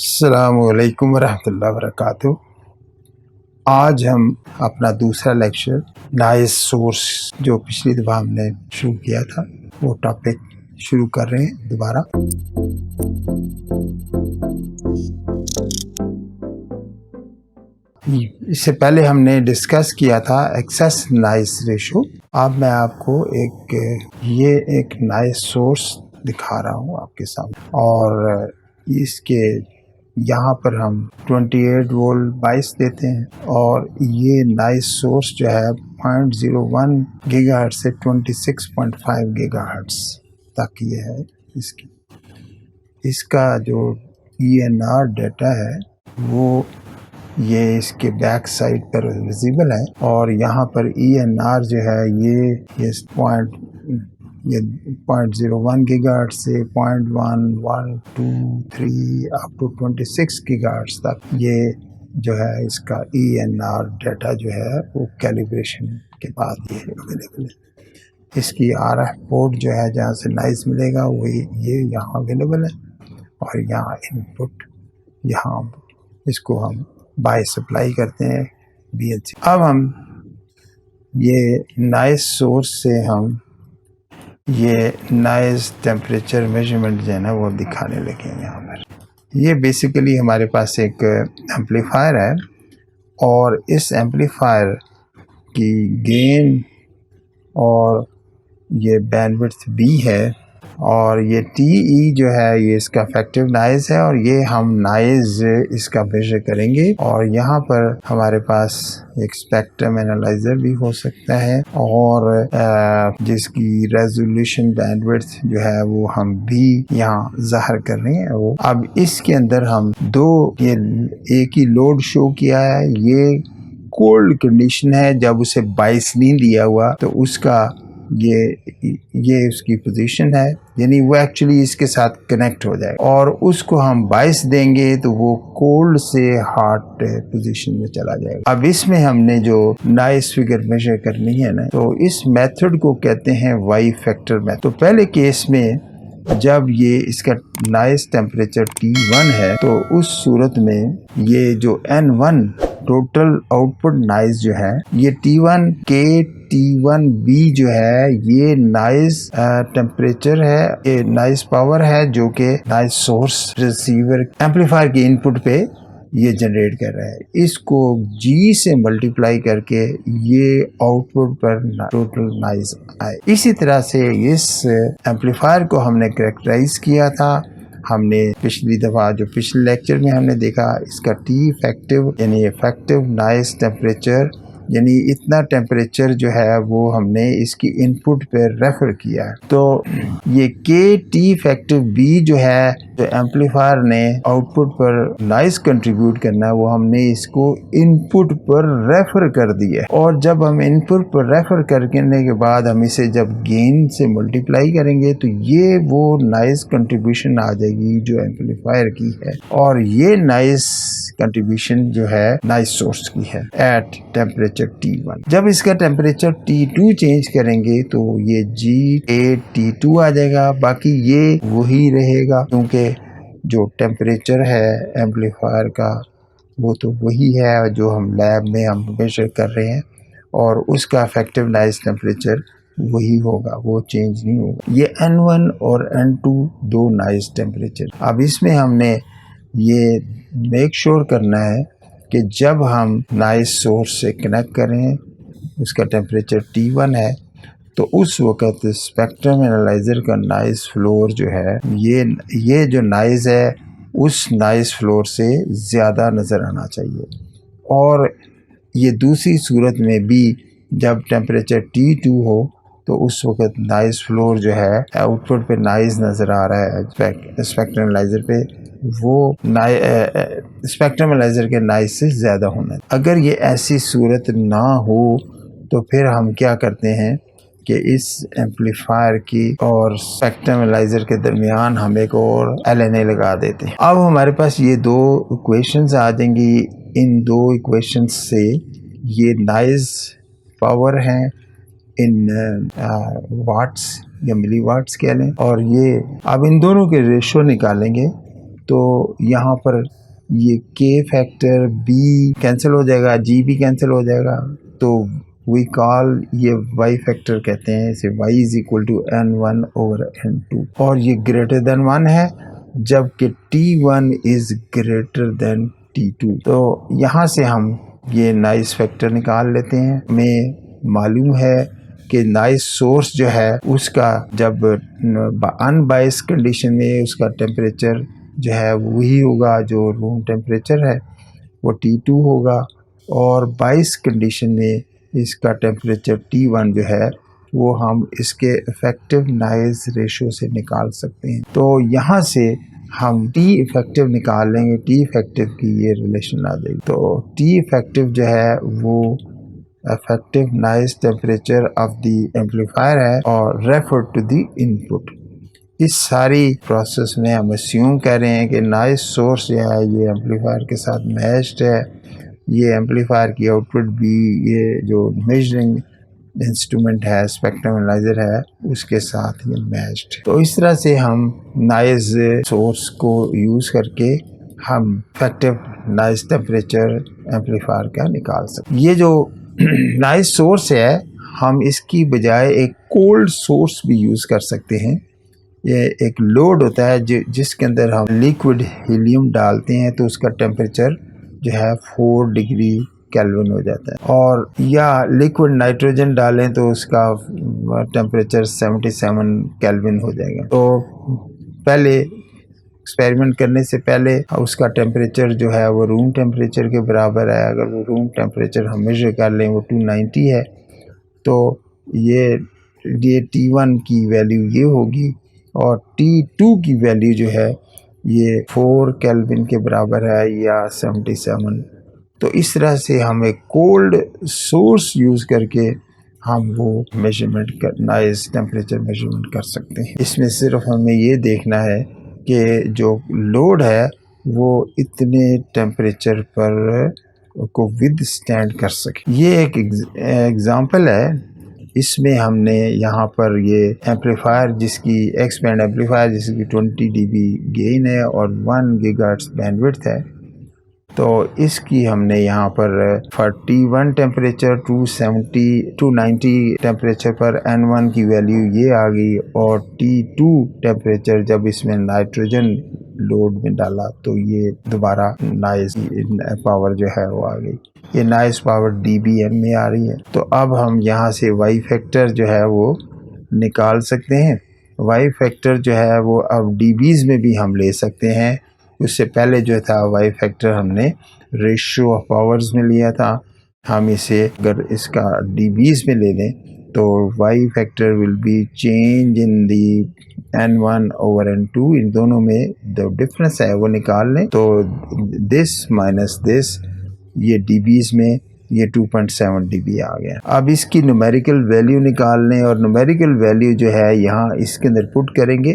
अस्सलामुअलैकुम वरहमतुल्लाहि वबरकातुहू। आज हम अपना दूसरा लेक्चर नॉइज़ सोर्स जो पिछली दफ़ा हमने शुरू किया था वो टॉपिक शुरू कर रहे हैं दोबारा। इससे पहले हमने डिस्कस किया था एक्सेस नॉइज़ रेशो। अब मैं आपको एक नॉइज़ सोर्स दिखा रहा हूँ आपके सामने, और इसके यहाँ पर हम 28 वोल्ट 22 देते हैं, और ये नॉइज़ सोर्स जो है 0.01 गीगाहर्ट्ज़ से 26.5 गीगाहर्ट्ज़ तक ये है। इसका जो ENR डाटा है वो ये इसके बैक साइड पर विजिबल है, और यहाँ पर ENR जो है ये 0.01 गीगाहर्ट्ज़ से 0.1, 1, 2, 3 अप टू 26 गीगाहर्ट्ज़ तक ये जो है इसका ENR डाटा जो है वो कैलिब्रेशन के बाद ये अवेलेबल है। इसकी RF पोर्ट जो है जहाँ से नॉइज़ मिलेगा वही ये यहाँ अवेलेबल है, और यहाँ इनपुट यहाँ इसको हम बाय सप्लाई करते हैं BNC। अब हम ये नॉइज़ सोर्स से हम ये नॉइज़ टेम्परेचर मेजरमेंट जो है ना वो दिखाने लगे हैं यहाँ पर। ये बेसिकली हमारे पास एक एम्पलीफायर है, और इस एम्पलीफायर की गेन और ये बैंडविड्थ B है, और ये TE जो है ये इसका इफेक्टिव नॉइज़ है, और ये हम नॉइज़ इसका मेजर करेंगे। और यहाँ पर हमारे पास एक स्पेक्ट्रम एनालाइज़र भी हो सकता है, और जिसकी रेजोल्यूशन बैंडविड्थ जो है वो हम भी यहाँ ज़ाहिर कर रहे हैं। वो अब इसके अंदर हम ये एक ही लोड शो किया है। ये कोल्ड कंडीशन है, जब उसे 22 नहीं दिया हुआ तो उसका ये उसकी पोजीशन है, यानी वो एक्चुअली इसके साथ कनेक्ट हो जाएगा, और उसको हम 22 देंगे तो वो कोल्ड से हॉट पोजीशन में चला जाएगा। अब इसमें हमने जो नॉइज़ फिगर मेजर करनी है ना, तो इस मेथड को कहते हैं वाई फैक्टर मेथड। तो पहले केस में जब ये इसका नॉइज़ टेम्परेचर T1 है, तो उस सूरत में ये जो N1 टोटल आउटपुट नॉइज़ जो है ये T1B जो है ये नॉइज़ टेम्परेचर है, ये नॉइज़ पावर है जो कि नॉइज़ सोर्स रिसीवर एम्पलीफायर के इनपुट पे ये जनरेट कर रहा है। इसको G से मल्टीप्लाई करके ये आउटपुट पर टोटल नॉइज़ आए। इसी तरह से इस एम्पलीफायर को हमने कैरेक्टराइज किया था। हमने पिछली दफ़ा जो पिछले लेक्चर में हमने देखा इसका T इफेक्टिव यानी इफेक्टिव नॉइज़ टेम्परेचर, यानी इतना टेम्परेचर जो है वो हमने इसकी इनपुट पे रेफर किया है। तो ये T इफेक्टिव B जो है जो एम्पलीफायर ने आउटपुट पर नॉइज़ कंट्रीब्यूट करना है वो हमने इसको इनपुट पर रेफर कर दिया है, और जब हम इनपुट पर रेफर करने के बाद हम इसे जब गेन से मल्टीप्लाई करेंगे तो ये वो नॉइज़ कंट्रीब्यूशन आ जाएगी जो एम्पलीफायर की है, और ये नॉइज़ कंट्रीब्यूशन जो है नॉइज़ सोर्स की है एट टेम्परेचर T1। जब इसका टेम्परेचर T2 चेंज करेंगे तो ये T2 आ जाएगा, बाकी ये वही रहेगा क्योंकि जो टेम्परेचर है एम्पलीफायर का वो तो वही है जो हम लैब में हम मेजर कर रहे हैं, और उसका इफेक्टिव नॉइज़ टेम्परेचर वही होगा, वो चेंज नहीं होगा। ये N1 और N2 दो नॉइज़ टेम्परेचर। अब इसमें हमने ये मेक श्योर करना है कि जब हम नॉइज़ सोर्स से कनेक्ट करें उसका टेम्परेचर T1 है तो उस वक़्त स्पेक्ट्रम एनालाइज़र का नॉइज़ फ्लोर जो है ये जो नॉइज़ है उस नॉइज़ फ्लोर से ज़्यादा नज़र आना चाहिए। और ये दूसरी सूरत में भी जब टेम्परेचर T2 हो तो उस वक़्त नॉइज़ फ्लोर जो है आउटपुट पे नॉइज़ नज़र आ रहा है स्पेक्ट्रम एनालाइज़र पे, वो स्पेक्ट्रम एनालाइज़र के नॉइज़ से ज़्यादा होना है। अगर ये ऐसी सूरत ना हो तो फिर हम क्या करते हैं कि इस एम्पलीफायर की और स्पेक्ट्रम एनालाइज़र के दरमियान हम एक और LNA लगा देते हैं। अब हमारे पास ये दो इक्वेशंस आ जाएंगी। इन दो इक्वेशंस से ये नॉइज़ पावर हैं इन वाट्स या मिली वाट्स कह लें, और ये अब इन दोनों के रेशो निकालेंगे तो यहाँ पर ये के फैक्टर बी कैंसिल हो जाएगा, जी भी कैंसिल हो जाएगा, तो वी कॉल ये वाई फैक्टर कहते हैं इसे, y is equal to n1 over n2, और ये ग्रेटर देन 1 है जबकि t1 is greater than t2। तो यहाँ से हम ये नाइस फैक्टर निकाल लेते हैं। हमें मालूम है कि नाइस सोर्स जो है उसका जब अनबायस कंडीशन में उसका टेम्परेचर जो है वही होगा जो रूम टेम्परेचर है, वो T2 होगा, और बायस कंडीशन में इसका टेम्परेचर T1 जो है वो हम इसके इफ़ेक्टिव नॉइज़ रेशो से निकाल सकते हैं। तो यहाँ से हम T इफ़ेक्टिव निकाल लेंगे, T इफ़ेक्टिव की ये रिलेशन आ जाएगी। तो T इफ़ेक्टिव जो है वो effective noise temperature of the amplifier है और रेफर टू द इनपुट। इस सारी प्रोसेस में हम अस्यूम कर रहे हैं कि नॉइज़ सोर्स जो है ये एम्पलीफायर के साथ मैच्ड है, ये एम्पलीफायर की आउटपुट भी ये जो मेजरिंग इंस्ट्रूमेंट है, स्पेक्ट्रम एनालाइजर है, उसके साथ ये मैच्ड। तो इस तरह से हम नॉइज़ सोर्स को यूज़ करके हम इफेक्टिव नॉइज़ टेम्परेचर एम्पलीफायर का निकाल सकते हैं। ये जो नॉइज़ सोर्स है हम इसकी बजाय एक कोल्ड सोर्स भी यूज़ कर सकते हैं। ये एक लोड होता है जिसके अंदर हम लिक्विड हीलियम डालते हैं तो उसका टेम्परेचर जो है 4 डिग्री केल्विन हो जाता है, और या लिक्विड नाइट्रोजन डालें तो उसका टेम्परेचर 77 केल्विन हो जाएगा। तो पहले एक्सपेरिमेंट करने से पहले उसका टेम्परेचर जो है वो रूम टेम्परेचर के बराबर है। अगर वो रूम टेम्परेचर हम मेजर कर लें वो 290 है, तो ये T1 की वैल्यू ये होगी और T2 की वैल्यू जो है ये 4 केल्विन के बराबर है या 77। तो इस तरह से हम एक कोल्ड सोर्स यूज़ करके हम वो मेजरमेंट कर नॉइज़ टेम्परेचर मेजरमेंट कर सकते हैं। इसमें सिर्फ हमें ये देखना है कि जो लोड है वो इतने टेम्परेचर पर को विद स्टैंड कर सके। ये एक एग्ज़ाम्पल है। इसमें हमने यहाँ पर ये एम्पलीफायर जिसकी एक्सपैंड एम्पलीफायर जिसकी 20 dB गेन है और 1 गीगाहर्ट्ज़ बैंडविड्थ है, तो इसकी हमने यहाँ पर 41 टेम्परेचर 290 टेम्परेचर पर N1 की वैल्यू ये आ गई, और T2 टेम्परेचर जब इसमें नाइट्रोजन लोड में डाला तो ये दोबारा नॉइज़ पावर जो है वो आ गई। ये नॉइज़ पावर dBm में आ रही है। तो अब हम यहाँ से वाई फैक्टर जो है वो निकाल सकते हैं। वाई फैक्टर जो है वो अब dBs में भी हम ले सकते हैं। उससे पहले जो था वाई फैक्टर हमने रेशियो ऑफ पावर्स में लिया था। हम इसे अगर इसका dBs में ले लें तो Y factor will be change in the N1 over N2, इन दोनों में जो डिफरेंस है वो निकाल लें। तो दिस माइनस दिस, ये dBs में ये 2.7 dB आ गया। अब इसकी न्यूमेरिकल वैल्यू निकाल लें और न्यूमेरिकल वैल्यू जो है यहाँ इसके अंदर पुट करेंगे।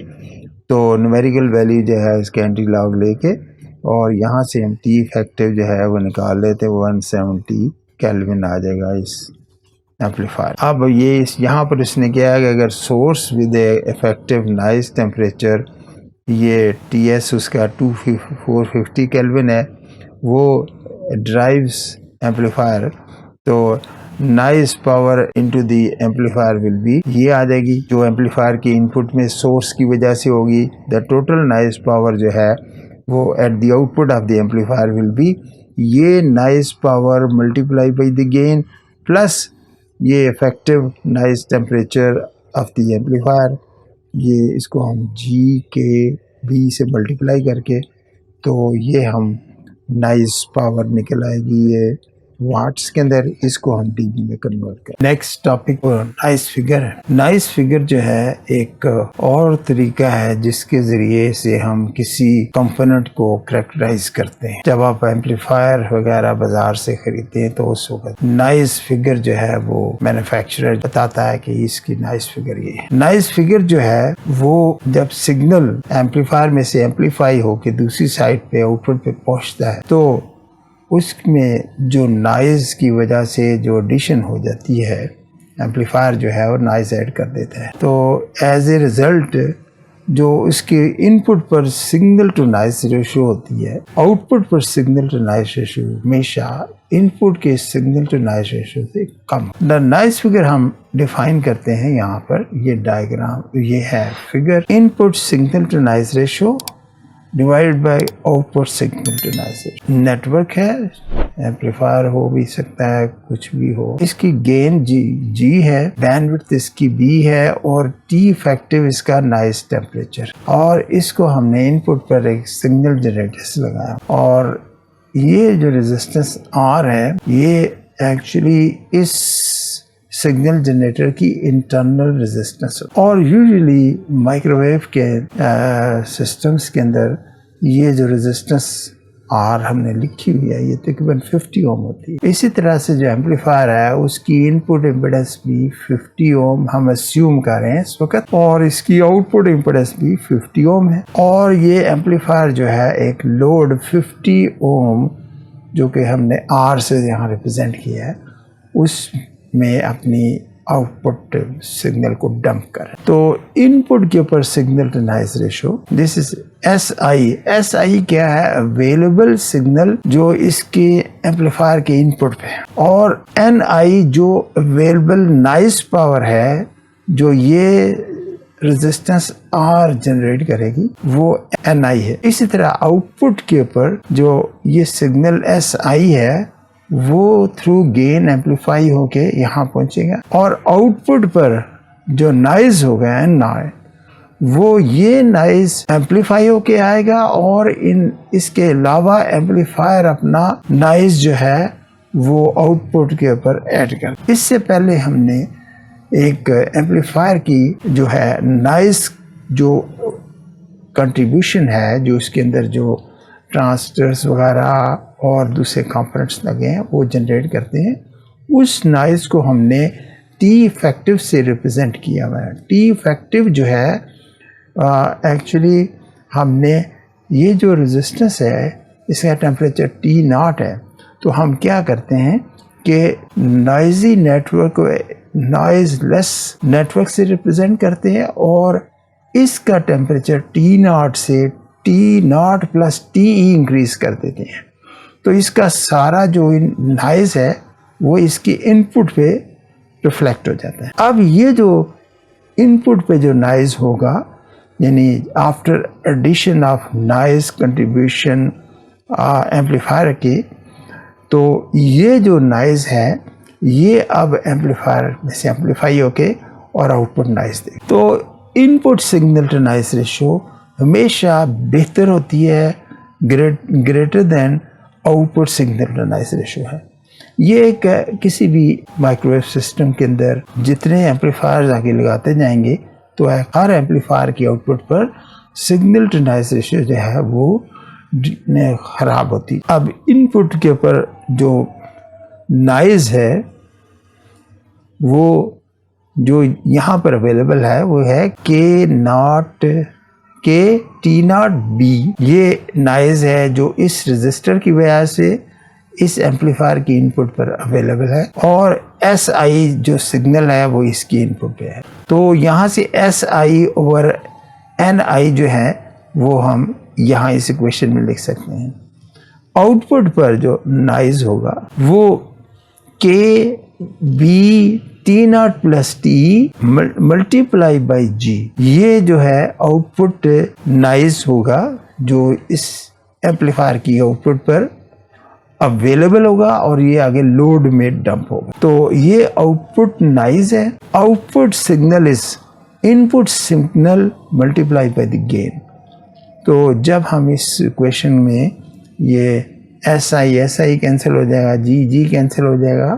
तो न्यूमेरिकल वैल्यू जो है इसके एंटी लॉग लेके और यहाँ से हम T इफेक्टिव जो है वो निकाल लेते हैं, 170 केल्विन आ जाएगा इस एम्पलीफायर। अब ये यहाँ पर उसने किया है कि अगर source with effective noise temperature ये TS उसका 450 केल्विन है, वो ड्राइव्स एम्पलीफायर, तो noise power into the amplifier will be ये आ जाएगी जो एम्पलीफायर की इनपुट में सोर्स की वजह से होगी। द टोटल नॉइज़ पावर जो है वो at the output of the amplifier will be ये noise power multiply by the gain plus ये effective noise temperature of the amplifier. ये इसको हम GKB से मल्टीप्लाई करके तो ये हम नॉइज़ पावर निकल आएगी ये वाट्स के अंदर, इसको हम dB में कन्वर्ट करें। नेक्स्ट टॉपिक नॉइज़ फिगर है। नॉइज़ फिगर जो है एक और तरीका है जिसके ज़रिए से हम किसी कंपोनेंट को कैरेक्टराइज करते हैं। जब आप एम्पलीफायर वगैरह बाजार से खरीदते हैं तो उस वक्त नॉइज़ फिगर जो है वो मैन्युफैक्चरर बताता है कि इसकी नॉइज़ फिगर ये है। नॉइज़ फिगर जो है वो जब सिग्नल एम्पलीफायर में से एम्पलीफाई होकर दूसरी साइड पे आउटपुट पे पहुंचता है तो उसमें जो नॉइज़ की वजह से जो एडिशन हो जाती है एम्पलीफायर जो है वो नॉइज़ ऐड कर देता है। तो एज ए रिज़ल्ट जो इसके इनपुट पर सिग्नल टू नॉइज रेशियो होती है, आउटपुट पर सिग्नल टू नॉइज रेशियो हमेशा इनपुट के सिग्नल टू नॉइज रेशियो से कम। द नॉइज फिगर हम डिफाइन करते हैं यहाँ पर, ये डायग्राम ये है figure, input signal to noise ratio divided by output signal to noise ratio. Network है, एम्पलीफायर हो भी सकता है, कुछ भी हो। इसकी गेन जी है, बैंडविड्थ इसकी बी है और टी इफेक्टिव इसका नॉइज टेम्परेचर। और इसको हमने इनपुट पर एक सिग्नल जनरेटर से लगाया और ये जो रेजिस्टेंस आर है ये एक्चुअली इस सिग्नल जनरेटर की इंटरनल रेजिस्टेंस। और यूजुअली माइक्रोवेव के सिस्टम्स के अंदर ये जो रेजिस्टेंस आर हमने लिखी हुई है ये तकरीबन 50 ओम होती है। इसी तरह से जो एम्पलीफायर है उसकी इनपुट इम्पीडेंस भी 50 ओम हम अस्यूम कर रहे हैं इस वक्त, और इसकी आउटपुट इम्पीडेंस भी 50 ओम है। और ये एम्पलीफायर जो है एक लोड 50 ओम जो कि हमने आर से यहाँ रिप्रेजेंट किया है उसमें अपनी आउटपुट सिग्नल को डंप कर। तो इनपुट के ऊपर signal to noise ratio, this is S I है, अवेलेबल सिग्नल जो इसके एम्पलीफायर के इनपुट पे है, और एनआई जो अवेलेबल नॉइज पावर है जो ये रेजिस्टेंस आर जनरेट करेगी वो एनआई है। इसी तरह आउटपुट के ऊपर जो ये सिग्नल एसआई है वो थ्रू गेन एम्पलीफाई होके यहाँ पहुंचेगा, और आउटपुट पर जो नॉइज होगा एनआई वो ये नॉइज एम्पलीफाई होके आएगा, और इसके अलावा एम्पलीफायर अपना नॉइज जो है वो आउटपुट के ऊपर ऐड कर। इससे पहले हमने एक एम्पलीफायर की जो है नॉइज जो कंट्रीब्यूशन है, जो इसके अंदर जो ट्रांजिस्टर्स वगैरह और दूसरे कंपोनेंट्स लगे हैं वो जनरेट करते हैं, उस नॉइज़ को हमने टी इफेक्टिव से रिप्रेजेंट किया हुआ है। टी इफेक्टिव जो है एक्चुअली हमने ये जो रेजिस्टेंस है इसका टेम्परेचर टी नॉट है, तो हम क्या करते हैं कि नॉइजी नेटवर्क को नॉइजलेस नेटवर्क से रिप्रेजेंट करते हैं और इसका टेम्परेचर टी नॉट से T naught plus T increase कर देते हैं। तो इसका सारा जो नॉइज है वो इसकी इनपुट पे रिफ्लेक्ट हो जाता है। अब ये जो इनपुट पे जो नॉइज होगा, यानी after addition of noise contribution amplifier के, तो ये जो नॉइज है ये अब एम्पलीफायर में से एम्पलीफाई होके और आउटपुट नॉइज दे। तो input signal to noise ratio हमेशा बेहतर होती है, greater than output signal to noise ratio है। ये एक किसी भी माइक्रोवेव सिस्टम के अंदर जितने एम्पलीफायर्स आगे लगाते जाएंगे तो हर एम्पलीफायर की आउटपुट पर सिग्नल टू नॉइज रेशियो जो है वो ख़राब होती। अब इनपुट के ऊपर जो नॉइज है वो जो यहाँ पर अवेलेबल है वो है के टी नॉट बी। ये नॉइज है जो इस रजिस्टर की वजह से इस एम्पलीफायर की इनपुट पर अवेलेबल है, और एस आई जो सिग्नल है वो इसकी इनपुट पे है। तो यहाँ से एस आई ओवर एन आई जो है वो हम यहाँ इस इक्वेशन में लिख सकते हैं। आउटपुट पर जो नॉइज होगा वो K B T naught plus T multiply by G, ये जो है आउटपुट नॉइज होगा जो इस एम्पलीफायर की आउटपुट पर अवेलेबल होगा और ये आगे लोड में डंप होगा। तो ये आउटपुट नॉइज है। Output signal is input signal multiply by the gain. तो जब हम इस इक्वेशन में ये एस आई कैंसिल हो जाएगा, जी कैंसिल हो जाएगा,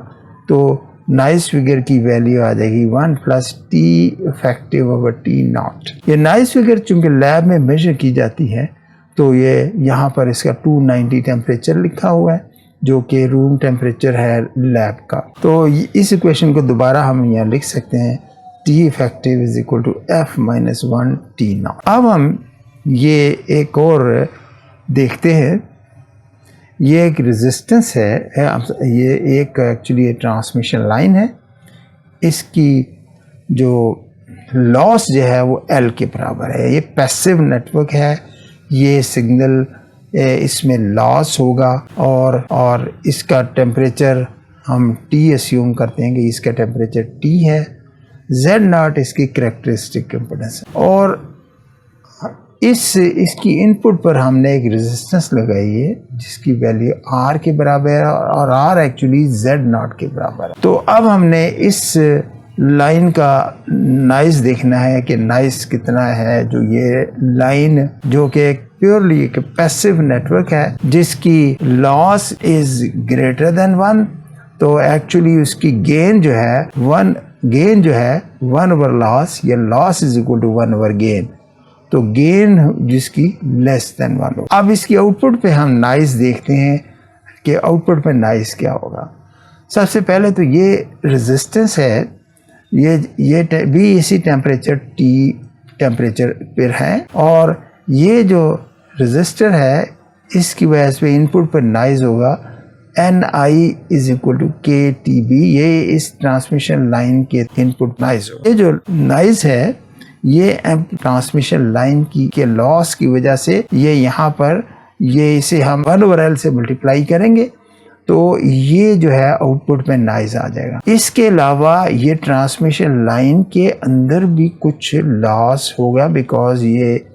तो नॉइज फिगर की वैल्यू आ जाएगी 1 plus T effective over T not. ये नॉइज फिगर चूंकि लैब में मेजर की जाती है तो ये यहाँ पर इसका 290 टेम्परेचर लिखा हुआ है जो कि रूम टेम्परेचर है लैब का। तो इस इक्वेशन को दोबारा हम यहाँ लिख सकते हैं, T effective is equal to F minus 1 T nought. अब हम ये एक और देखते हैं, ये एक रेजिस्टेंस है, ये एक एक्चुअली ट्रांसमिशन लाइन है। इसकी जो लॉस जो है वो L के बराबर है। ये पैसिव नेटवर्क है, ये सिग्नल इसमें लॉस होगा और इसका टेम्परेचर हम T अस्यूम करते हैं कि इसका टेम्परेचर T है। Z0 इसकी कैरेक्टरिस्टिक इम्पीडेंस है और इसकी इनपुट पर हमने एक रेजिस्टेंस लगाई है जिसकी वैल्यू R के बराबर है और R एक्चुअली Z0 के बराबर है। तो अब हमने इस लाइन का नॉइज़ देखना है कि नॉइज़ कितना है। जो ये लाइन जो कि प्योरली एक पैसिव नेटवर्क है जिसकी लॉस इज ग्रेटर देन 1, तो एक्चुअली उसकी गेन जो है 1 ओवर लॉस, या loss is equal to 1 over gain, तो गेन जिसकी लेस देन 1 हो। अब इसकी आउटपुट पे हम नॉइज़ देखते हैं कि आउटपुट पे नॉइज़ क्या होगा। सबसे पहले तो ये रेजिस्टेंस है, ये भी इसी टेम्परेचर T टेम्परेचर पर है और ये जो रजिस्टर है इसकी वजह से इनपुट पर नॉइज़ होगा Ni is equal to KTB। ये इस ट्रांसमिशन लाइन के इनपुट नॉइज़ होगा। ये जो नॉइज़ है ये ट्रांसमिशन लाइन के लॉस की वजह से ये यहाँ पर इसे हम 1 ओवर L से मल्टीप्लाई करेंगे तो ये जो है आउटपुट में नॉइज़ आ जाएगा। इसके अलावा ये ट्रांसमिशन लाइन के अंदर भी कुछ लॉस होगा बिकॉज ये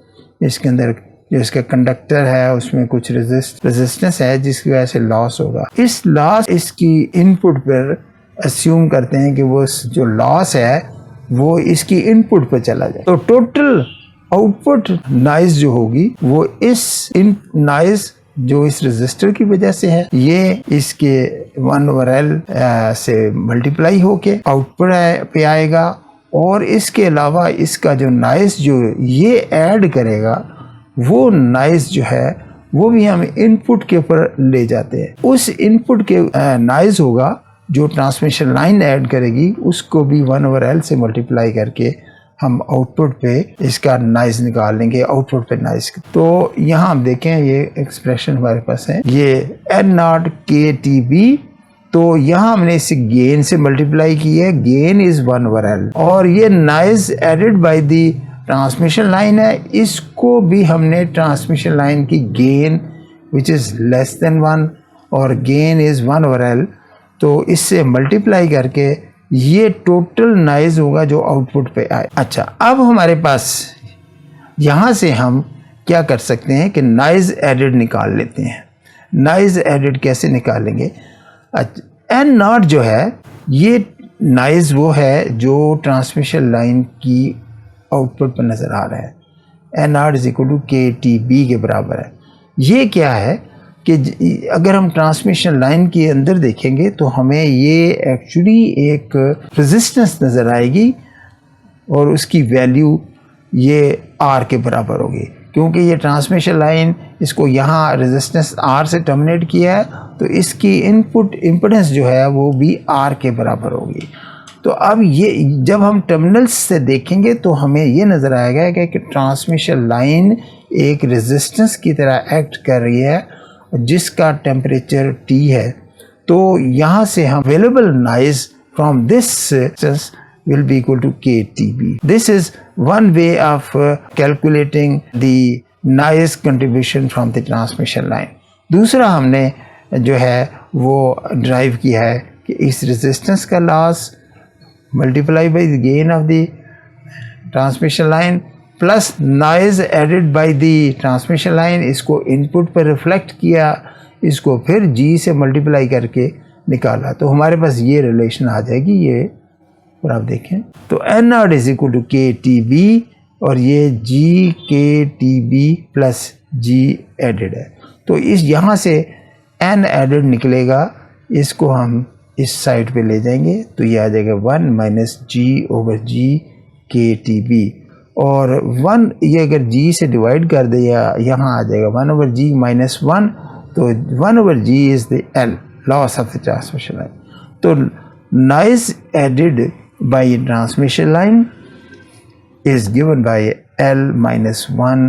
इसके अंदर जो इसका कंडक्टर है उसमें कुछ रेजिस्टेंस है जिसकी वजह से लॉस होगा। इस लॉस इसकी इनपुट पर अस्यूम करते हैं कि वो जो लॉस है वो इसकी इनपुट पर चला जाए, तो टोटल आउटपुट नॉइज़ जो होगी वो इस नॉइज़ जो इस रेजिस्टर की वजह से है ये इसके 1 ओवर L से मल्टीप्लाई होके आउटपुट पे आएगा और इसके अलावा इसका जो नॉइज़ जो ये ऐड करेगा वो नॉइज़ जो है वो भी हम इनपुट के ऊपर ले जाते हैं। उस इनपुट के नॉइज़ होगा जो ट्रांसमिशन लाइन ऐड करेगी उसको भी 1 ओवर L से मल्टीप्लाई करके हम आउटपुट पे इसका नॉइज़ निकाल लेंगे, आउटपुट पे नॉइज़। तो यहाँ हम देखें ये एक्सप्रेशन हमारे पास है, ये N0 KTB, तो यहाँ हमने इसे गेन से मल्टीप्लाई की है, गेन इज 1 ओवर L और ये noise added by the transmission line है, इसको भी हमने ट्रांसमिशन लाइन की gain which is less than 1 और गेन इज़ 1 ओवर L, तो इससे मल्टीप्लाई करके ये टोटल नॉइज़ होगा जो आउटपुट पे आए। अच्छा, अब हमारे पास यहाँ से हम क्या कर सकते हैं कि नॉइज़ एडेड निकाल लेते हैं। नॉइज़ एडेड कैसे निकालेंगे? N0 जो है ये नॉइज़ वो है जो ट्रांसमिशन लाइन की आउटपुट पर नज़र आ रहा है। N0 is equal to KTB के बराबर है। ये क्या है कि अगर हम ट्रांसमिशन लाइन के अंदर देखेंगे तो हमें ये एक्चुअली एक रेजिस्टेंस नज़र आएगी और उसकी वैल्यू ये R के बराबर होगी क्योंकि ये ट्रांसमिशन लाइन इसको यहाँ रेजिस्टेंस R से टर्मिनेट किया है तो इसकी इनपुट इम्पीडेंस जो है वो भी R के बराबर होगी। तो अब ये जब हम टर्मिनल्स से देखेंगे तो हमें ये नज़र आएगा कि ट्रांसमिशन लाइन एक रेजिस्टेंस की तरह एक्ट कर रही है जिसका टेम्परेचर T है। तो यहाँ से हम available noise from this resistance will be equal to KTB. This is one way of calculating the noise contribution from the transmission line. दूसरा हमने जो है वो ड्राइव किया है कि इस रेजिस्टेंस का loss multiply by the gain of the transmission line plus noise added by the transmission line, इसको इनपुट पर रिफ्लेक्ट किया, इसको फिर G से मल्टीप्लाई करके निकाला, तो हमारे पास ये रिलेशन आ जाएगी। ये और आप देखें तो N0 is equal to KTB और ये GKTB प्लस G एडेड है। तो इस यहाँ से N एडेड निकलेगा, इसको हम इस साइड पे ले जाएंगे तो ये आ जाएगा 1 minus G over G KTB और 1 ये अगर G से डिवाइड कर दे या यहाँ आ जाएगा 1 ओवर G माइनस 1, तो 1 over G is the L loss of the transmission line. तो noise added by transmission line is given by L minus 1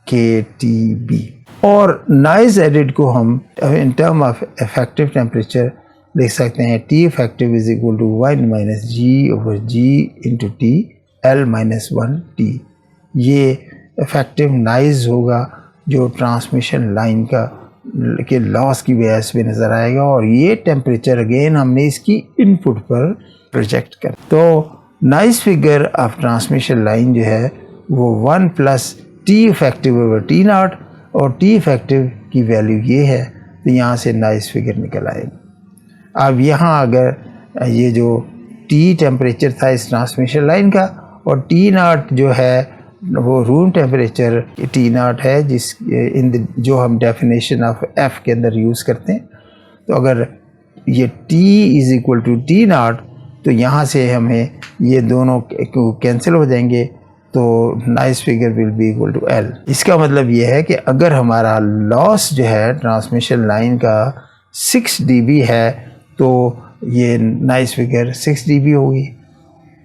KTB और noise added को हम in term of effective temperature लिख सकते हैं T effective is equal to 1 minus G over G into T L-1T। ये effective noise होगा जो transmission line के लॉस की वजह से भी नज़र आएगा, और ये टेम्परेचर अगेन हमने इसकी इनपुट पर प्रोजेक्ट कर। तो noise figure of transmission line जो है वो 1 + T effective over T not, और T इफेक्टिव की वैल्यू ये है, तो यहाँ से नॉइज़ फिगर निकल आएगी। अब यहाँ अगर ये जो T टेम्परेचर था इस ट्रांसमिशन लाइन का, और T नॉट जो है वो रूम टेम्परेचर T नॉट है, जो हम डेफिनेशन ऑफ F के अंदर यूज़ करते हैं। तो अगर ये T = T नॉट, तो यहाँ से हमें ये दोनों कैंसिल हो जाएंगे, तो noise figure will be equal to L। इसका मतलब ये है कि अगर हमारा लॉस जो है ट्रांसमिशन लाइन का 6 dB है, तो ये नॉइज़ फिगर 6 dB होगी,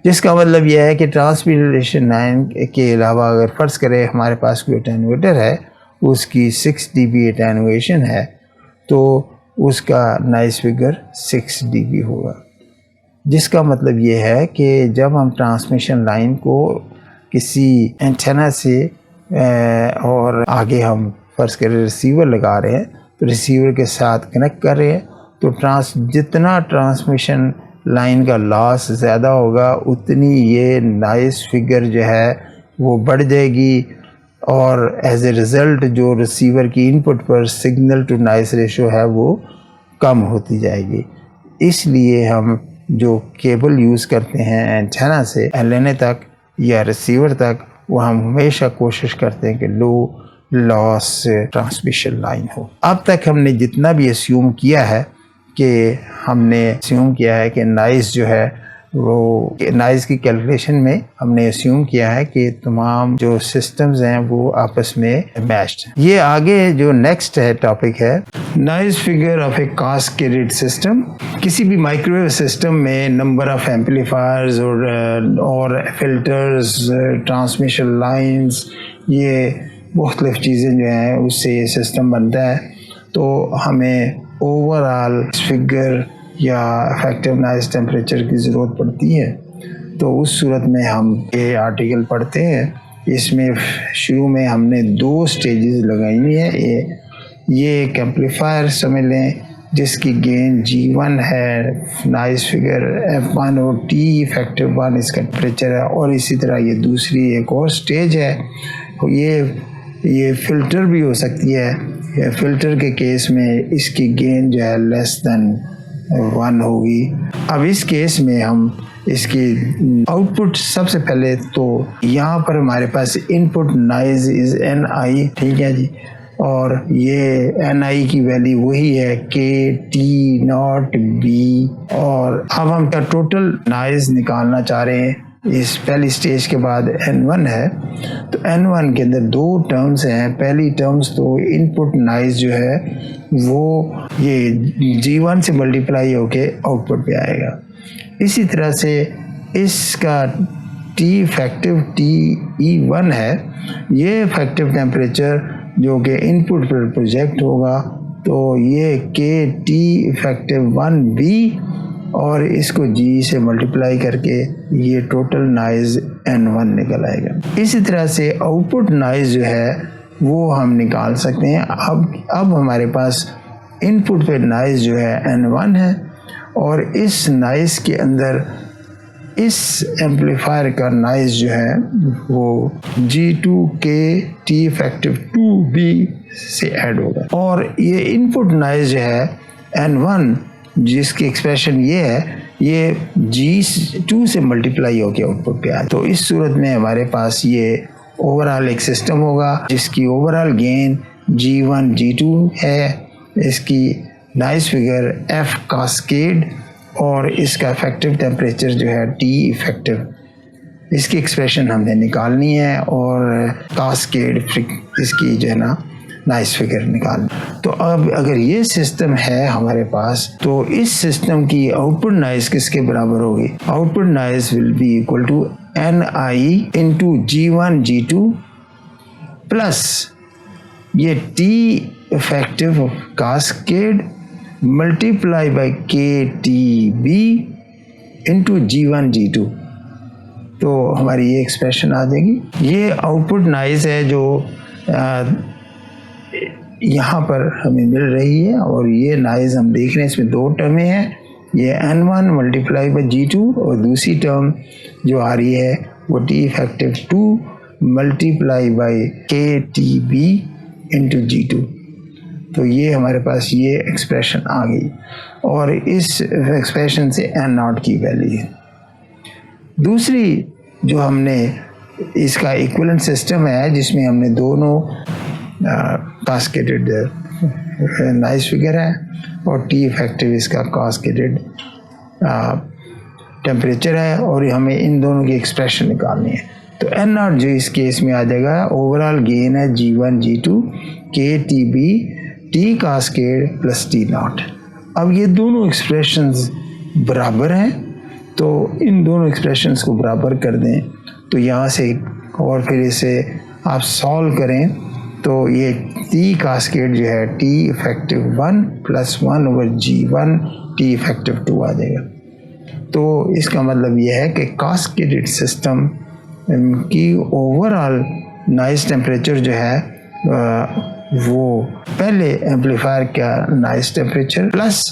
जिसका मतलब यह है कि ट्रांसमिशन लाइन के अलावा अगर फ़र्ज़ करें हमारे पास कोई एटेन्यूएटर है, उसकी 6 dB एटेन्यूएशन है, तो उसका नॉइज़ फिगर 6 dB होगा। जिसका मतलब ये है कि जब हम ट्रांसमिशन लाइन को किसी एंटेना से और आगे हम फ़र्ज़ करें रिसीवर लगा रहे हैं, तो रिसीवर के साथ कनेक्ट कर रहे हैं, तो जितना ट्रांसमिशन लाइन का लॉस ज़्यादा होगा, उतनी ये नॉइज़ फिगर जो है वो बढ़ जाएगी, और एज ए रिज़ल्ट जो रिसीवर की इनपुट पर सिग्नल टू नॉइज़ रेशो है वो कम होती जाएगी। इसलिए हम जो केबल यूज़ करते हैं एंटेना से LNA तक या रिसीवर तक, वो हम हमेशा कोशिश करते हैं कि लो लॉस ट्रांसमिशन लाइन हो। अब तक हमने जितना भी अस्यूम किया है कि नॉइज़ जो है वो नॉइज़ की कैलकुलेशन में हमने अस्यूम किया है कि तमाम जो सिस्टम्स हैं वो आपस में मैच्ड हैं। ये आगे जो नेक्स्ट है टॉपिक है noise figure of A cascaded system. किसी भी माइक्रोवेव सिस्टम में नंबर ऑफ एम्पलीफायर्स और फिल्टर्स, ट्रांसमिशन लाइंस, ये मुख्तलिफ चीज़ें जो हैं उससे ये सिस्टम बनता है। तो हमें ओवरऑल फिगर या इफेक्टिव नॉइज़ टेम्परेचर की ज़रूरत पड़ती है। तो उस सूरत में हम ये आर्टिकल पढ़ते हैं। इसमें शुरू में हमने 2 स्टेजेस लगाई हुई हैं। ये एक एम्पलीफायर समझ लें जिसकी गेन G1 है, नॉइज़ फिगर F1 और T इफेक्टिव 1 इसका टेम्परेचर है, और इसी तरह ये दूसरी एक और स्टेज है। ये फ़िल्टर भी हो सकती है। फ़िल्टर के केस में इसकी गेन जो है लेस दैन 1 होगी। अब इस केस में हम इसकी आउटपुट सबसे पहले, तो यहाँ पर हमारे पास इनपुट नॉइज़ इज़ NI, ठीक है जी, और ये NI की वैल्यू वही है KT0B। और अब हम क्या टोटल नॉइज़ निकालना चाह रहे हैं। इस पहली स्टेज के बाद N1 है, तो N1 के अंदर 2 टर्म्स हैं। पहली टर्म्स तो इनपुट नॉइज़ जो है वो ये G1 से मल्टीप्लाई होके आउटपुट पे आएगा। इसी तरह से इसका T इफेक्टिव TE1 है, ये इफेक्टिव टेम्परेचर जो कि इनपुट पर प्रोजेक्ट होगा, तो ये KT इफेक्टिव 1B, और इसको G से मल्टीप्लाई करके ये टोटल नॉइज़ N1 निकल आएगा। इसी तरह से आउटपुट नॉइज़ जो है वो हम निकाल सकते हैं। अब हमारे पास इनपुट पे नॉइज़ जो है N1 है, और इस नॉइज़ के अंदर इस एम्पलीफायर का नॉइज़ जो है वो G2K T इफेक्टिव 2B से ऐड होगा, और ये इनपुट नॉइज़ जो है N1 जिसकी एक्सप्रेशन ये है, ये G2 से मल्टीप्लाई होकर आउटपुट पे आए। तो इस सूरत में हमारे पास ये ओवरऑल एक सिस्टम होगा जिसकी ओवरऑल गेन G1 G2 है, इसकी नॉइज़ फिगर F कास्केड, और इसका इफेक्टिव टेम्परेचर जो है T इफेक्टिव, इसकी एक्सप्रेशन हमने निकालनी है, और कास्केड इसकी जो है ना नॉइज़ फिगर निकालनी। तो अब अगर ये सिस्टम है हमारे पास, तो इस सिस्टम की आउटपुट नॉइज़ किसके बराबर होगी? Output noise will be equal to NI into G1 G2 plus ये T effective cascade multiply by KTB into G1 G2 तो हमारी ये एक्सप्रेशन आ जाएगी। ये आउटपुट नॉइज़ है जो यहाँ पर हमें मिल रही है, और ये नॉइज़ हम देख रहे हैं इसमें दो टर्में हैं, ये N1 मल्टीप्लाई बाई G2 और दूसरी टर्म जो आ रही है वो T effective 2 multiply by KTB into G2। तो ये हमारे पास ये एक्सप्रेशन आ गई, और इस एक्सप्रेशन से N0 की वैल्यू है। दूसरी जो हमने इसका इक्विवेलेंट सिस्टम है जिसमें हमने दोनों कास्केडेड नॉइज़ फिगर है और T इफेक्टिव इसका कास्केडेड टेम्परेचर है, और हमें इन दोनों की एक्सप्रेशन निकालनी है। तो N0 जो इस केस में आ जाएगा, ओवरऑल गेन है G1 G2 KTB T cascade plus T0। अब ये दोनों एक्सप्रेशंस बराबर हैं, तो इन दोनों एक्सप्रेशंस को बराबर कर दें, तो यहाँ से और फिर इसे आप सॉल्व करें तो ये T कास्केड जो है T effective 1 plus 1 over G1 T effective 2 आ जाएगा। तो इसका मतलब ये है कि कास्केडेड सिस्टम की ओवरऑल नॉइज़ टेम्परेचर जो है वो पहले एम्पलीफायर का noise temperature plus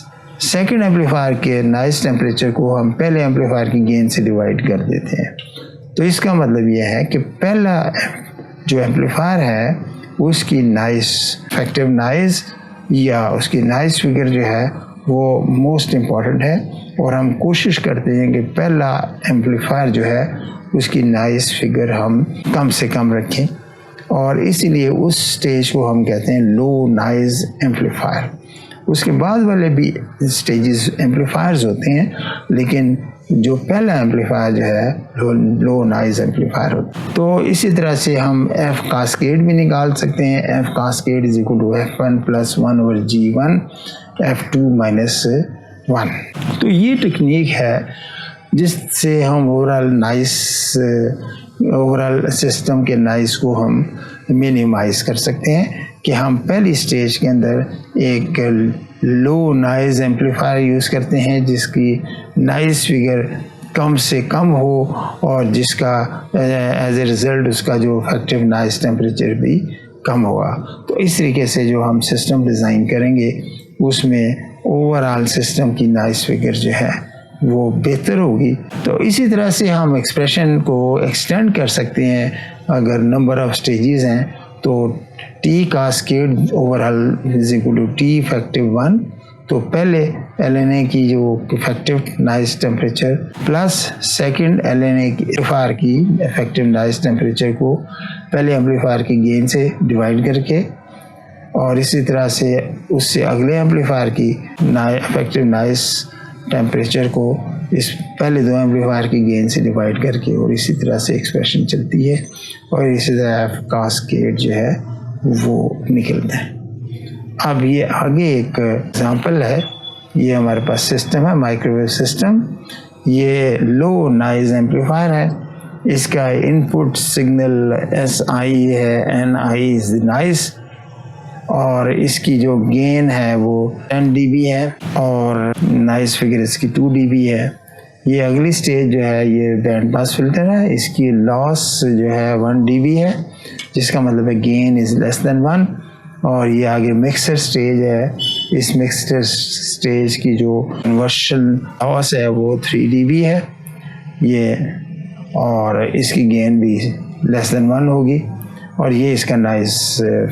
second amplifier के नॉइज़ टेम्परेचर को हम पहले एम्पलीफायर की गेन से डिवाइड कर देते हैं। तो इसका मतलब यह है कि पहला जो एम्पलीफायर है उसकी नॉइज़ इफेक्टिव नॉइज़ या उसकी नॉइज़ फिगर जो है वो मोस्ट इम्पॉर्टेंट है, और हम कोशिश करते हैं कि पहला एम्पलीफायर जो है उसकी नॉइज़ फिगर हम कम से कम रखें, और इसीलिए उस स्टेज को हम कहते हैं लो नॉइज़ एम्पलीफायर। उसके बाद वाले भी स्टेजेस एम्पलीफायर्स होते हैं, लेकिन जो पहला एम्पलीफायर जो है लो नॉइज़ एम्पलीफायर होता है। तो इसी तरह से हम F कास्केड भी निकाल सकते हैं। F cascade is equal to F1 plus 1 over G1 F2 minus 1। तो ये टेक्निक है जिससे हम ओवरऑल सिस्टम के नॉइज़ को हम मिनिमाइज़ कर सकते हैं, कि हम पहली स्टेज के अंदर एक लो नॉइज़ एम्पलीफायर यूज़ करते हैं जिसकी नॉइज़ फिगर कम से कम हो, और जिसका एज ए रिज़ल्ट उसका जो इफेक्टिव नॉइज़ टेम्परेचर भी कम होगा। तो इस तरीके से जो हम सिस्टम डिज़ाइन करेंगे उसमें ओवरऑल सिस्टम की नॉइज़ फिगर जो है वो बेहतर होगी। तो इसी तरह से हम एक्सप्रेशन को एक्सटेंड कर सकते हैं। अगर नंबर ऑफ स्टेजेस हैं तो T cascade overall is equal to T effective 1, तो पहले LNA की जो effective noise temperature plus second LNA की एम्पलीफायर की इफेक्टिव नॉइज़ टेम्परेचर को पहले एम्पलीफायर की गेन से डिवाइड करके, और इसी तरह से उससे अगले एम्पलीफायर की इफेक्टिव नॉइज़ टेम्परेचर को इस पहले दो एम्पलीफायर की गेन से डिवाइड करके, और इसी तरह से एक्सप्रेशन चलती है, और इसी तरह F कास्केड जो है वो निकलता है। अब ये आगे एक एग्जांपल है, ये हमारे पास सिस्टम है माइक्रोवेव सिस्टम। ये लो नॉइज़ एम्पलीफायर है, इसका इनपुट सिग्नल SI है, NI इज नॉइज़, और इसकी जो गेन है वो 10 dB है, और नॉइज़ फिगर इसकी 2 dB है। ये अगली स्टेज जो है ये बैंड पास फिल्टर है, इसकी लॉस जो है 1 dB है, जिसका मतलब है गेन इज़ लेस देन 1। और ये आगे मिक्सर स्टेज है, इस मिक्सर स्टेज की जो कन्वर्शन लॉस है वो 3 dB है ये, और इसकी गेन भी लेस देन 1 होगी, और ये इसका नॉइज़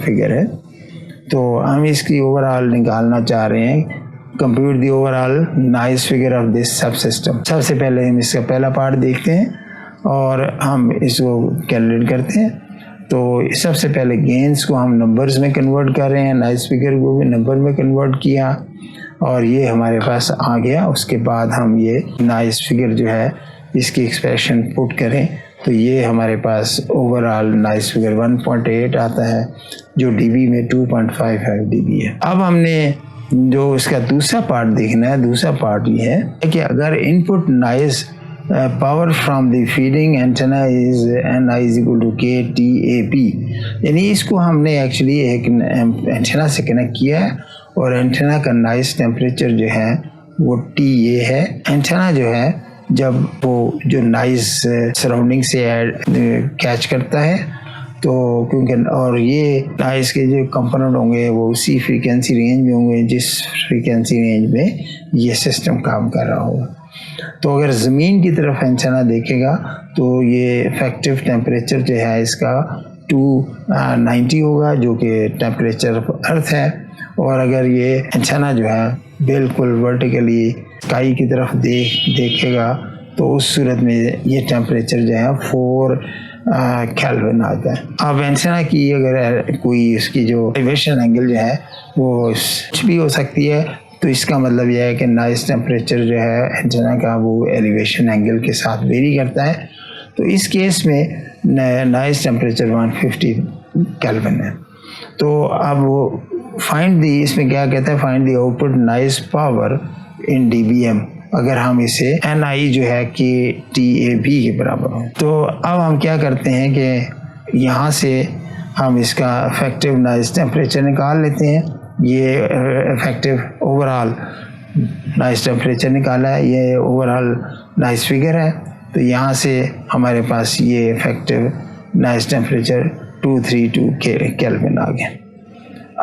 फिगर है। तो हम इसकी ओवरऑल निकालना चाह रहे हैं, compute the overall noise figure of this सब सिस्टम। सबसे पहले हम इसका पहला पार्ट देखते हैं और हम इसको कैलकुलेट करते हैं। तो सबसे पहले गेन्स को हम नंबर्स में कन्वर्ट कर रहे हैं, नॉइज़ फिगर को भी नंबर में कन्वर्ट किया, और ये हमारे पास आ गया। उसके बाद हम ये नॉइज़ फिगर जो है इसकी एक्सप्रेशन पुट करें, तो ये हमारे पास ओवरऑल नॉइज़ फिगर 1.8 आता है, जो डीबी में 2.55 dB है। अब हमने जो इसका दूसरा पार्ट देखना है, दूसरा पार्ट ये है कि अगर input noise power from the feeding antenna is NI is equal to KTAP, यानी इसको हमने एक्चुअली एक एंटेना से कनेक्ट किया है, और एंटेना का नॉइज़ टेम्परेचर जो है वो TA है। एंटेना जो है जब वो जो नॉइज़ सराउंडिंग से कैच करता है, तो क्योंकि और ये नॉइज़ के जो कंपोनेंट होंगे वो उसी फ्रीक्वेंसी रेंज में होंगे जिस फ्रीक्वेंसी रेंज में ये सिस्टम काम कर रहा होगा। तो अगर ज़मीन की तरफ एंटेना देखेगा तो ये इफेक्टिव टेम्परेचर जो है इसका 290 होगा, जो कि टेम्परेचर अर्थ है। और अगर ये एंटेना जो है बिल्कुल वर्टिकली स्काई की तरफ देखेगा तो उस सूरत में ये टेम्परेचर जो है 4 केल्विन आता है। अब एंटेना की अगर कोई इसकी जो एलिवेशन एंगल जो है वो कुछ भी हो सकती है, तो इसका मतलब यह है कि नॉइज़ टेम्परेचर जो है एंटेना का वो एलिवेशन एंगल के साथ वेरी करता है। तो इस केस में नॉइज़ टेम्परेचर 150 केल्विन है। तो अब वो फाइंड दी, इसमें क्या कहता है, find the output noise power in dBm, अगर हम इसे NI जो है कि TAB के बराबर हो। तो अब हम क्या करते हैं कि यहाँ से हम इसका इफेक्टिव नॉइज़ टेम्परेचर निकाल लेते हैं। ये इफेक्टिव ओवरऑल नॉइज़ टेम्परेचर निकाला है, ये ओवरऑल नॉइज़ फिगर है। तो यहाँ से हमारे पास ये इफेक्टिव नॉइज़ टेम्परेचर 232 केल्विन आ गया।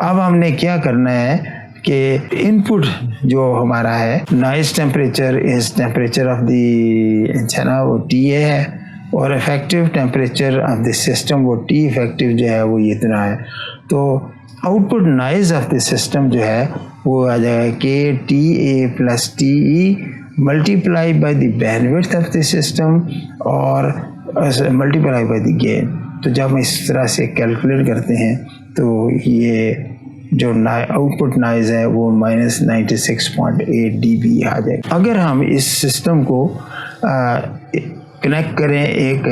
अब हमने क्या करना है कि इनपुट जो हमारा है noise temperature is temperature of the antenna, वो TA है, और effective temperature of the system वो T इफेक्टिव जो है वो इतना है। तो output noise of the system जो है वो आ जाएगा कि TA plus TE multiply by the bandwidth of the system और मल्टीप्लाई बाय द गेन। तो जब हम इस तरह से कैलकुलेट करते हैं तो ये जो आउटपुट नॉइज़ है वो -96.8 dB आ जाएगा। अगर हम इस सिस्टम को कनेक्ट करें एक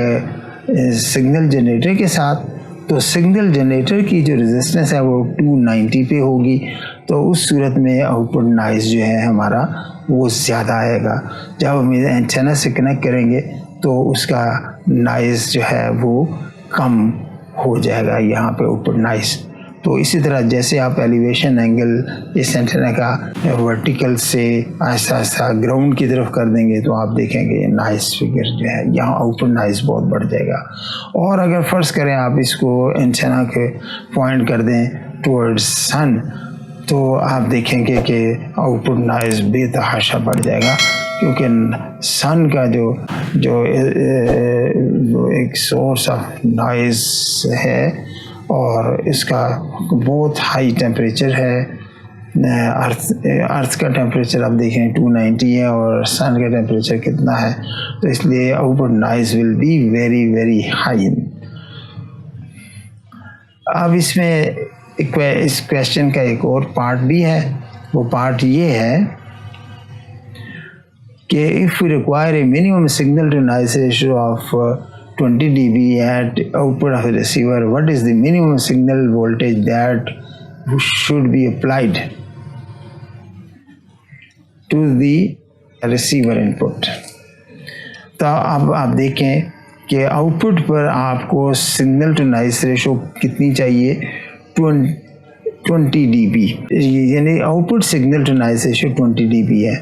सिग्नल जनरेटर के साथ, तो सिग्नल जनरेटर की जो रेजिस्टेंस है वो 290 पे होगी। तो उस सूरत में आउटपुट नॉइज़ जो है हमारा वो ज़्यादा आएगा। जब हम एंटेना से कनेक्ट करेंगे तो उसका नॉइज़ जो है वो कम हो जाएगा यहाँ पे आउटपुट नॉइज़। तो इसी तरह जैसे आप एलिवेशन एंगल इस एंटेना का वर्टिकल से आहिस्ता आहिस्ता ग्राउंड की तरफ कर देंगे तो आप देखेंगे नॉइज़ फिगर जो है यहाँ आउटपुट नॉइज़ बहुत बढ़ जाएगा। और अगर फ़र्ज़ करें आप इसको एंटेना के पॉइंट कर दें टुवर्ड्स सन, तो आप देखेंगे कि आउटपुट नॉइज़ बेतहाशा बढ़ जाएगा, क्योंकि सन का जो एक सोर्स ऑफ नॉइज़ है और इसका बहुत हाई टेम्परेचर है। अर्थ का टेम्परेचर आप देखें 290 है और सन का टेम्परेचर कितना है, तो इसलिए output noise will be very very high. अब इसमें इस क्वेश्चन का एक और पार्ट भी है। वो पार्ट ये है कि if we require a minimum signal to noise ratio of 20 dB at output of the receiver, what is the minimum signal voltage that should be applied to the receiver input? तो अब आप देखें कि output पर आपको signal to noise ratio कितनी चाहिए, 20 dB, यानी output signal to noise ratio 20 dB है।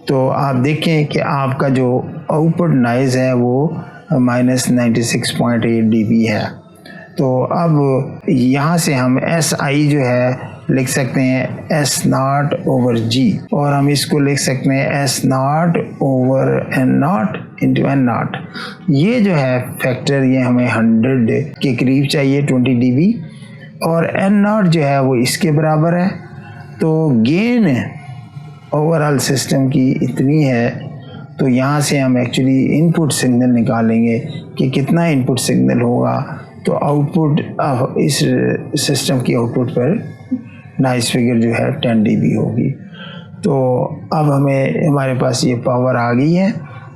तो आप देखें कि आपका जो आउटपुट नॉइज़ है वो -96.8 dB है। तो अब यहाँ से हम SI जो है लिख सकते हैं S0/G, और हम इसको लिख सकते हैं S0/N0 इंटू N0। ये जो है फैक्टर ये हमें 100 के करीब चाहिए 20 dB, और N0 जो है वो इसके बराबर है। तो गेन ओवरऑल सिस्टम की इतनी है, तो यहाँ से हम एक्चुअली इनपुट सिग्नल निकालेंगे कि कितना इनपुट सिग्नल होगा। तो आउटपुट इस सिस्टम की आउटपुट पर नॉइज़ फिगर जो है 10 dB होगी। तो अब हमारे पास ये पावर आ गई है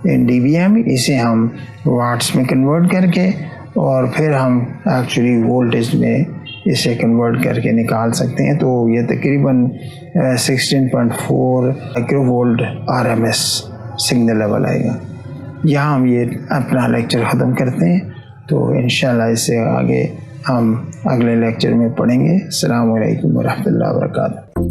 इन dBm, इसे हम वाट्स में कन्वर्ट करके और फिर हम एक्चुअली वोल्टेज में इसे कन्वर्ट करके निकाल सकते हैं। तो ये तकरीबन 16.4 माइक्रोवोल्ट RMS सिग्नल लेवल आएगा। यहाँ हम ये अपना लेक्चर ख़त्म करते हैं, तो इंशाल्लाह इससे आगे हम अगले लेक्चर में पढ़ेंगे। अस्सलामु अलैकुम व रहमतुल्लाहि व बरकातहू।